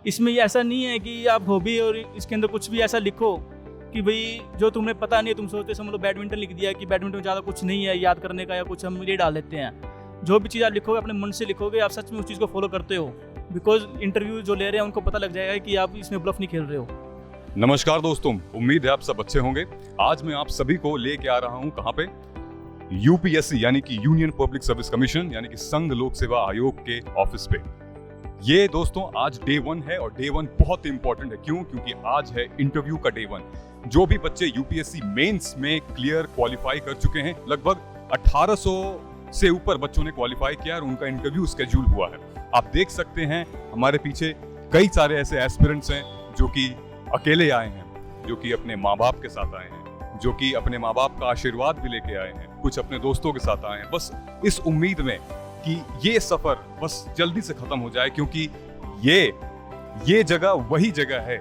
इसमें ये ऐसा नहीं है कि आप हॉबी और इसके अंदर कुछ भी ऐसा लिखो कि भाई जो तुम्हें पता नहीं है, तुम सोचते समझ लो बैडमिंटन लिख दिया कि बैडमिंटन में ज़्यादा कुछ नहीं है याद करने का या कुछ, हम ये डाल देते हैं। जो भी चीज़ आप लिखोगे अपने मन से लिखोगे, आप सच में उस चीज़ को फॉलो करते हो, बिकॉज इंटरव्यू जो ले रहे हैं उनको पता लग जाएगा कि आप इसमें ब्लफ नहीं खेल रहे हो। नमस्कार दोस्तों, उम्मीद है आप सब अच्छे होंगे। आज मैं आप सभी को लेके आ रहा हूँ कहाँ पे, यूपीएससी यानी कि यूनियन पब्लिक सर्विस कमीशन यानी कि संघ लोक सेवा आयोग के ऑफिस पे। ये दोस्तों आज डे 1 है और डे 1 बहुत इंपॉर्टेंट है। क्यों? क्योंकि आज है इंटरव्यू का डे 1। जो भी बच्चे यूपीएससी मेंस में क्लियर क्वालिफाई कर चुके हैं, लगभग 1800 से ऊपर बच्चों ने क्वालिफाई किया और उनका इंटरव्यू स्केड्यूल हुआ है। आप देख सकते हैं हमारे पीछे कई सारे ऐसे एस्पिरेंट्स हैं जो कि अकेले आए हैं, जो कि अपने माँ बाप के साथ आए हैं, जो कि अपने माँ बाप का आशीर्वाद भी लेके आए हैं, कुछ अपने दोस्तों के साथ आए हैं, बस इस उम्मीद में कि ये सफर बस जल्दी से खत्म हो जाए, क्योंकि ये जगह वही जगह है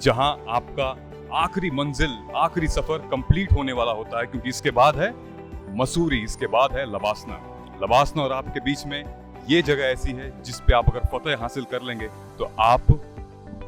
जहां आपका आखिरी मंजिल, आखिरी सफर कंप्लीट होने वाला होता है। क्योंकि इसके बाद है मसूरी, इसके बाद है लबासना और आपके बीच में ये जगह ऐसी है जिस पे आप अगर फतेह हासिल कर लेंगे तो आप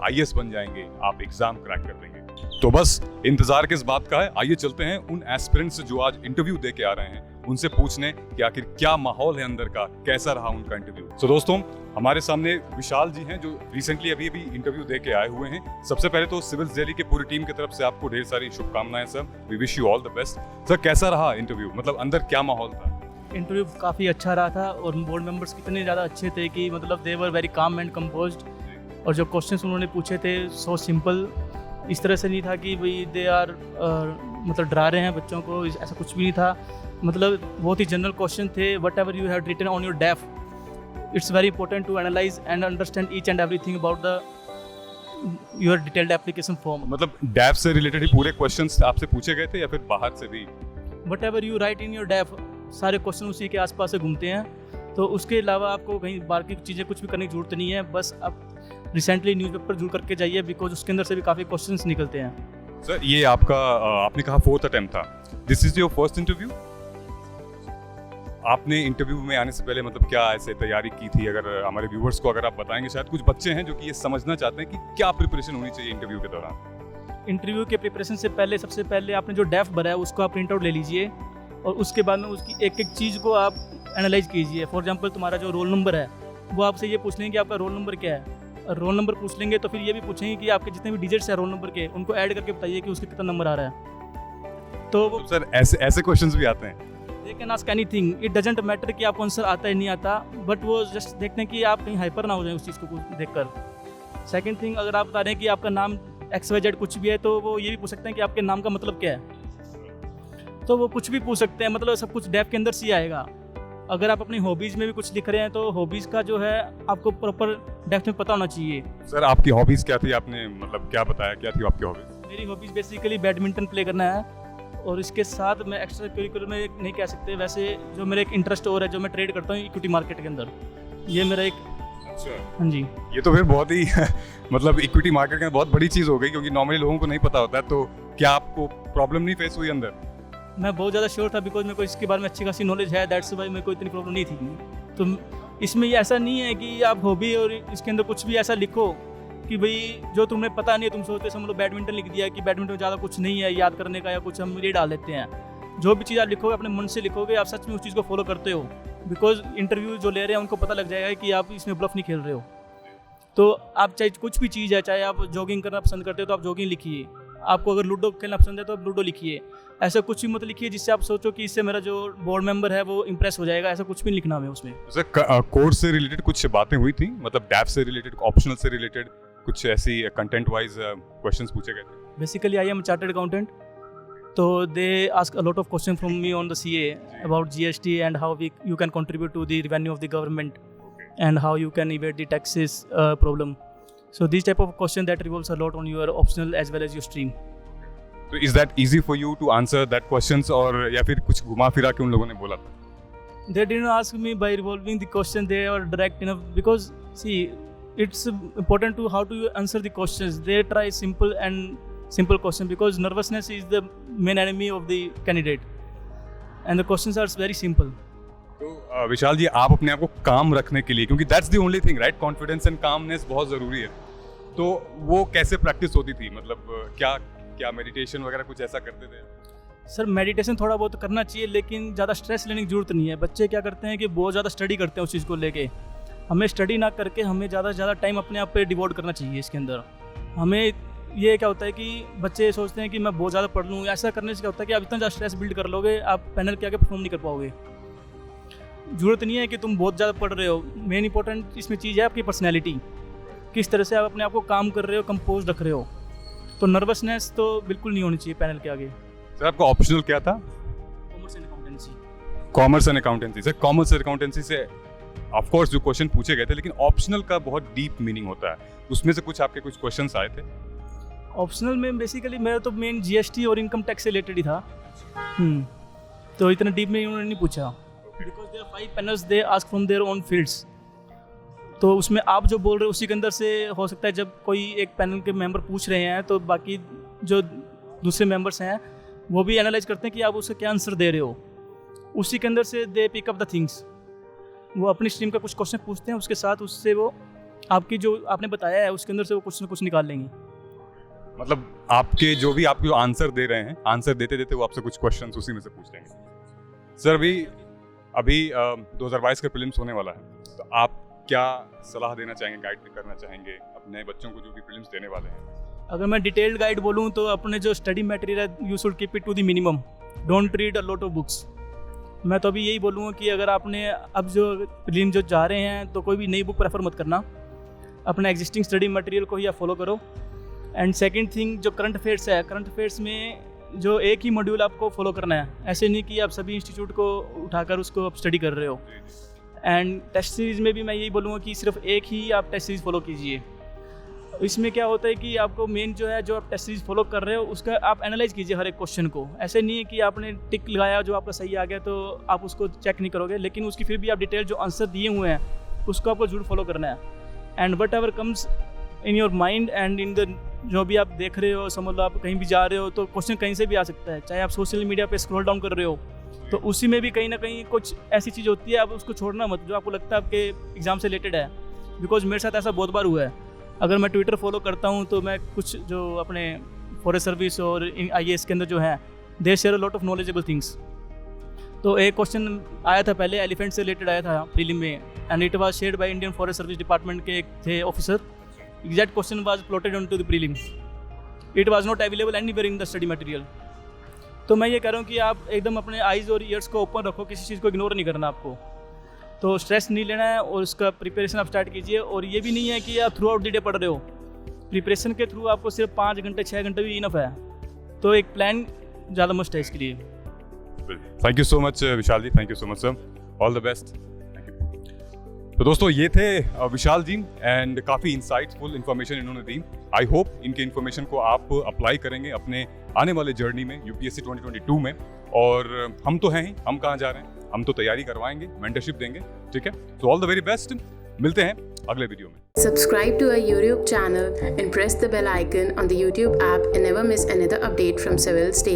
आईएएस बन जाएंगे, आप एग्जाम क्रैक कर लेंगे। तो बस इंतजार किस बात का है, आइए चलते हैं उन एस्पिरेंट्स जो आज इंटरव्यू दे के आ रहे हैं उनसे पूछने कि आखिर क्या माहौल है अंदर का, कैसा रहा उनका इंटरव्यू। तो दोस्तों हमारे सामने विशाल जी हैं जो रिसेंटली अभी इंटरव्यू दे के आए हुए हैं। सबसे पहले तो सिविल दिल्ली की पूरी टीम की तरफ से आपको ढेर सारी शुभकामनाएं sir. We wish you all the best. Sir कैसा रहा इंटरव्यू, मतलब अंदर क्या माहौल था? इंटरव्यू काफ़ी अच्छा रहा था और बोर्ड मेंबर्स कितने ज़्यादा अच्छे थे कि मतलब they were very calm and composed, और जो क्वेश्चंस उन्होंने पूछे थे सो सिंपल, इस तरह से नहीं था कि भाई दे आर मतलब डरा रहे हैं बच्चों को, ऐसा कुछ भी नहीं था। मतलब बहुत ही जनरल क्वेश्चन थे। Whatever you have written on your DAF, it's very important to analyse and understand each and everything about the your detailed application form. मतलब डेफ से रिलेटेड ही पूरे क्वेश्चंस आपसे पूछे गए थे या फिर बाहर से भी? Whatever you write in your DAF, सारे क्वेश्चन उसी के आसपास से घूमते हैं, तो उसके अलावा आपको कहीं बाहर की चीज़ें कुछ भी करने की जरूरत नहीं है। बस आप रिसेंटली न्यूज़पेपर जुड़ करके जाइए, बिकॉज उसके अंदर से भी काफ़ी क्वेश्चंस निकलते हैं। सर ये आपका आपने कहा 4th अटेम्प्ट था, this is your first interview. आपने इंटरव्यू में आने से पहले मतलब क्या ऐसे तैयारी की थी? अगर हमारे व्यूवर्स को अगर आप बताएंगे, शायद कुछ बच्चे हैं जो कि ये समझना चाहते हैं कि क्या प्रिपरेशन होनी चाहिए इंटरव्यू के दौरान। इंटरव्यू के प्रिपरेशन से पहले सबसे पहले आपने जो डेफ भरा है उसको आप प्रिंट आउट ले लीजिए और उसके बाद में उसकी एक एक चीज़ को आप एनालाइज कीजिए। फॉर एग्जांपल तुम्हारा जो रोल नंबर है वो आपसे ये पूछ लेंगे कि आपका रोल नंबर क्या है। रोल नंबर पूछ लेंगे तो फिर ये भी पूछेंगे कि आपके जितने भी डिजिट्स हैं रोल नंबर के, उनको ऐड करके बताइए कि उसके कितना नंबर आ रहा है। तो सर ऐसे क्वेश्चंस भी आते हैं? They can ask anything, it doesn't matter कि आपको आंसर आता है नहीं आता, बट वो जस्ट देखते हैं कि आप कहीं हाइपर ना हो जाए उस चीज़ को देखकर। सेकंड थिंग, अगर आप बता रहे हैं कि आपका नाम XYZ कुछ भी है तो वो ये भी पूछ सकते हैं कि आपके नाम का मतलब क्या है। तो वो कुछ भी पूछ सकते हैं, मतलब सब कुछ डेफ के अंदर से आएगा। अगर आप अपनी हॉबीज़ में भी कुछ लिख रहे हैं तो हॉबीज़ का जो है आपको प्रॉपर डेफ में पता होना चाहिए। सर आपकी हॉबीज़ क्या थी? आपने मतलब क्या बताया, क्या थी आपकी हॉबीज़? मेरी हॉबीज़ बेसिकली बैडमिंटन प्ले करना है, और इसके साथ मैं एक्स्ट्रा करिकुलर में नहीं कह सकते, वैसे जो मेरा एक इंटरेस्ट और है जो मैं ट्रेड करता हूँ इक्विटी मार्केट के अंदर, ये मेरा एक। अच्छा, हाँ जी। ये तो फिर बहुत ही मतलब इक्विटी मार्केट के बहुत बड़ी चीज़ हो गई, क्योंकि नॉर्मली लोगों को नहीं पता होता है। तो क्या आपको प्रॉब्लम नहीं फेस हुई अंदर? मैं बहुत ज़्यादा श्योर था, बिकॉज मेरे को इसके बारे में अच्छी खासी नॉलेज है, दैट्स वाई मेरे को इतनी प्रॉब्लम नहीं थी। तो इसमें ये ऐसा नहीं है कि आप हॉबी और इसके अंदर कुछ भी ऐसा लिखो कि भाई जो तुम्हें पता नहीं है, तुम सोचते समझ लो बैडमिंटन लिख दिया कि बैडमिंटन में ज़्यादा कुछ नहीं है याद करने का या कुछ, हम ये डाल देते हैं। जो भी चीज़ आप लिखोगे अपने मन से लिखोगे, आप सच में उस चीज़ को फॉलो करते हो, बिकॉज इंटरव्यू जो ले रहे हैं उनको पता लग जाएगा कि आप इसमें ब्लफ नहीं खेल रहे हो। तो आप चाहे कुछ भी चीज़ है, चाहे आप जॉगिंग करना पसंद करते हो तो आप जॉगिंग लिखिए, आपको अगर लूडो खेलना पसंद है तो आप लूडो लिखिए। ऐसा कुछ भी मत लिखिए जिससे आप सोचो कि इससे मेरा जो बोर्ड मेंबर है वो इंप्रेस हो जाएगा, ऐसा कुछ भी लिखना है उसमें। सर कोर्स से रिलेटेड कुछ बातें हुई थी, मतलब डेफ से रिलेटेड, ऑप्शनल से रिलेटेड कुछ ऐसी कंटेंट वाइज क्वेश्चंस पूछे गए थे? Basically I am chartered accountant, तो they ask a lot of question from me on the CA about GST and how you can contribute to the revenue of the government and how you can evade the taxes problem. So these type of question that revolves a lot on your optional as well as your stream. So is that easy for you to answer that questions, और या फिर कुछ घुमा फिरा के उन लोगों ने बोला था? They didn't ask me by revolving the question, they are direct enough, because see it's important to how to answer the questions. They try simple question because nervousness is the main enemy of the candidate and the questions are very simple. तो विशाल जी, आप अपने आप को काम रखने के लिए, क्योंकि that's the only thing right, confidence and calmness बहुत ज़रूरी है, तो वो कैसे प्रैक्टिस होती थी, मतलब क्या क्या मेडिटेशन वगैरह कुछ ऐसा करते थे? सर मेडिटेशन थोड़ा बहुत करना चाहिए, लेकिन ज़्यादा स्ट्रेस लेने की ज़रूरत नहीं है। बच्चे क्या करते हैं कि बहुत ज़्यादा स्टडी करते हैं उस चीज़ को लेके। हमें स्टडी ना करके हमें ज़्यादा से ज़्यादा टाइम अपने आप पे डिवोट करना चाहिए इसके अंदर। हमें ये क्या होता है कि बच्चे सोचते हैं कि मैं बहुत ज़्यादा पढ़ लूँ, ऐसा करने से क्या होता है कि आप इतना ज़्यादा स्ट्रेस बिल्ड कर लोगे, आप पैनल के आगे परफॉर्म नहीं कर पाओगे। ज़रूरत नहीं है कि तुम बहुत ज़्यादा पढ़ रहे हो, मेन इंपॉर्टेंट इसमें चीज़ है आपकी पर्सनैलिटी, किस तरह से आप अपने आप को काम कर रहे हो, कंपोज रख रहे हो। तो नर्वसनेस तो बिल्कुल नहीं होनी चाहिए पैनल के आगे। सर आपका ऑप्शनल क्या था? Commerce and accountancy. Commerce and accountancy. Sir commerce and accountancy से ऑफ कोर्स जो क्वेश्चन पूछे गए थे, लेकिन ऑप्शनल का बहुत डीप मीनिंग होता है, उसमें से कुछ आपके कुछ क्वेश्चंस आए थे? ऑप्शनल में बेसिकली मेरा तो मेन जीएसटी और इनकम टैक्स से रिलेटेड ही था। तो इतना डीप में उन्होंने नहीं पूछा, because there 5 panels, they ask from their own fields. तो उसमें आप जो बोल रहे हो उसी के अंदर से हो सकता है जब कोई एक पैनल के मेंबर पूछ रहे हैं तो बाकी जो दूसरे मेंबर्स हैं वो भी एनालाइज करते हैं कि आप उसका क्या आंसर दे रहे हो। उसी के अंदर से दे पिक अप द थिंग्स। वो अपनी स्ट्रीम का कुछ क्वेश्चन पूछते हैं, उसके साथ उससे वो आपकी जो आपने बताया है उसके अंदर से वो कुछ ना कुछ निकाल लेंगे। मतलब आपके जो भी आप जो आंसर दे रहे हैं, आंसर देते देते वो आपसे कुछ क्वेश्चंस उसी में से पूछ लेंगे। सर अभी 2022 का प्रीलिम्स होने वाला है, तो आप क्या सलाह देना चाहेंगे, गाइड करना चाहेंगे अपने बच्चों को जो भी प्रीलिम्स देने वाले हैं? अगर मैं डिटेल्ड गाइड बोलूँ तो अपने जो स्टडी मटेरियल है you should keep it to the minimum, don't read a lot of books. मैं तो अभी यही बोलूँगा कि अगर आपने अब जो प्रीलिम जो जा रहे हैं तो कोई भी नई बुक प्रेफर मत करना, अपना एग्जिस्टिंग स्टडी मटेरियल को ही आप फॉलो करो। एंड सेकंड थिंग, जो करंट अफेयर्स है, करंट अफेयर्स में जो एक ही मॉड्यूल आपको फॉलो करना है, ऐसे नहीं कि आप सभी इंस्टीट्यूट को उठाकर उसको आप स्टडी कर रहे हो। एंड टेस्ट सीरीज़ में भी मैं यही बोलूँगा कि सिर्फ एक ही आप टेस्ट सीरीज़ फॉलो कीजिए। इसमें क्या होता है कि आपको मेन जो है जो आप टेस्ट सीरीज़ फॉलो कर रहे हो उसका आप एनालाइज कीजिए हर एक क्वेश्चन को। ऐसे नहीं है कि आपने टिक लगाया जो आपका सही आ गया तो आप उसको चेक नहीं करोगे, लेकिन उसकी फिर भी आप डिटेल जो आंसर दिए हुए हैं उसको आपको जरूर फॉलो करना है। And what ever comes in your mind and in the जो भी आप देख रहे हो, समझ लो आप कहीं भी जा रहे हो तो क्वेश्चन कहीं से भी आ सकता है, चाहे आप सोशल मीडिया पे स्क्रॉल डाउन कर रहे हो तो उसी में भी कहीं ना कहीं कुछ ऐसी चीज़ होती है, आप उसको छोड़ना मत जो आपको लगता है आपके एग्ज़ाम से रिलेटेड है। बिकॉज मेरे साथ ऐसा बहुत बार हुआ है, अगर मैं ट्विटर फॉलो करता हूँ तो मैं कुछ जो अपने फॉरेस्ट सर्विस और IAS के अंदर जो है they share a lot of knowledgeable things. तो एक क्वेश्चन आया था पहले, एलिफेंट से रिलेटेड आया था प्रीलिम में, and it was shared by Indian forest service department के एक थे officer. Exact question was plotted on to the prelim, it was not available anywhere in the study material. तो मैं ये कह रहा हूँ कि आप एकदम अपने आइज़ और ईयर्स को ओपन रखो, किसी चीज़ को इग्नोर नहीं करना आपको। तो स्ट्रेस नहीं लेना है और उसका प्रिपरेशन आप स्टार्ट कीजिए। और ये भी नहीं है कि आप थ्रू आउट द डे पढ़ रहे हो, प्रिपरेशन के थ्रू आपको सिर्फ 5 घंटे 6 घंटे भी इनफ है। तो एक प्लान ज़्यादा मस्ट है इसके लिए। Thank you so much Vishal ji, thank you so much sir, all the best. तो दोस्तों ये थे विशाल जी, एंड काफ़ी इंसाइटफुल इन्फॉर्मेशन इन्होंने दी। आई होप इनके इन्फॉर्मेशन को आप अप्लाई करेंगे अपने आने वाले जर्नी में UPSC 2022 में। और हम तो हैं ही, हम कहाँ जा रहे हैं, हम तो तैयारी करवाएंगे, मेंटरशिप देंगे, ठीक है। तो ऑल द वेरी बेस्ट, मिलते हैं अगले वीडियो में। Subscribe to our YouTube channel and press the bell icon on the YouTube app and never miss another update from Civil's Daily.